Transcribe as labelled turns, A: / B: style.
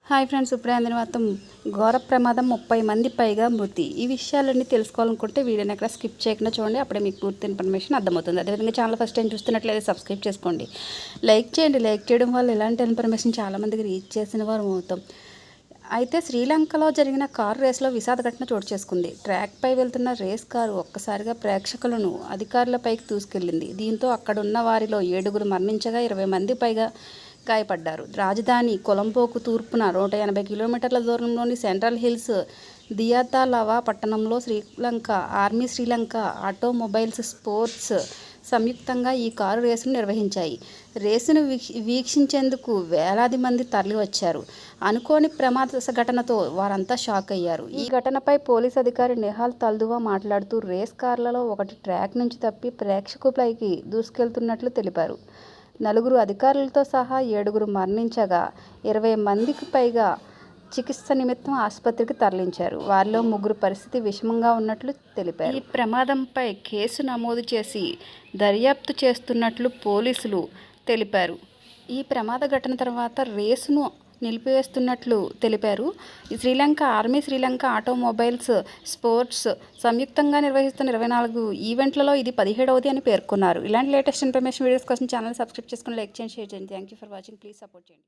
A: Hi friends, ఇప్పుడే అందిన వార్త. ఘోర ప్రమాదం, 30 మంది పైగా మృతి. ఈ విషయాలన్నీ తెలుసుకోవాలనుకుంటే వీడియోని ఎక్కడ స్కిప్ చేయకుండా చూడండి. అప్పుడే మీకు పూర్తి ఇన్ఫర్మేషన్ అర్థమవుతుంది. అదేవిధంగా ఛానల్ ఫస్ట్ టైం చూస్తున్నట్లయితే సబ్స్క్రైబ్ చేసుకోండి, లైక్ చేయండి. లైక్ చేయడం వల్ల ఇలాంటి ఇన్ఫర్మేషన్ చాలామందికి రీచ్ చేసిన వారు అవుతాం. అయితే శ్రీలంకలో జరిగిన కారు రేసులో విషాద ఘటన చోటు చేసుకుంది. ట్రాక్పై వెళ్తున్న రేస్ కారు ఒక్కసారిగా ప్రేక్షకులను అధికారులపైకి దూసుకెళ్లింది. దీంతో అక్కడున్న వారిలో 7 మరణించగా 20 మంది పైగా గాయపడ్డారు. రాజధాని కొలంబోకు తూర్పున 180 కిలోమీటర్ల దూరంలోని సెంట్రల్ హిల్స్ దియాతాలవా పట్టణంలో శ్రీలంక ఆటోమొబైల్స్ స్పోర్ట్స్ సంయుక్తంగా ఈ కారు రేసును నిర్వహించాయి. రేసును వీక్షించేందుకు వేలాది మంది తరలివచ్చారు. అనుకోని ప్రమాద ఘటనతో వారంతా షాక్ అయ్యారు. ఈ ఘటనపై పోలీస్ అధికారి నిహాల్ తల్దువా మాట్లాడుతూ, రేస్ కార్లలో ఒకటి ట్రాక్ నుంచి తప్పి ప్రేక్షకులపైకి దూసుకెళ్తున్నట్లు తెలిపారు. 4 అధికారులతో సహా 7 మరణించగా 20 మందికి పైగా చికిత్స నిమిత్తం ఆసుపత్రికి తరలించారు. వారిలో 3 పరిస్థితి విషమంగా ఉన్నట్లు తెలిపారు. ఈ ప్రమాదంపై కేసు నమోదు చేసి దర్యాప్తు చేస్తున్నట్లు పోలీసులు తెలిపారు. ఈ ప్రమాద ఘటన తర్వాత రేసును నిలిపివేస్తున్నట్లు తెలిపారు. Sri Lanka army, Sri Lanka automobiles sports సంయుక్తంగా నిర్వహిస్తున్న 24 ఈవెంట్లలో ఇది 17వది అని పేర్కొన్నారు. ఇలాంటి లేటెస్ట్ ఇన్ఫర్మేషన్ వీడియోస్ కోసం ఛానల్ సబ్స్క్రైబ్ చేసుకుని లైక్ చేయండి, షేర్ చేయండి. Thank you for watching. Please support చేయండి.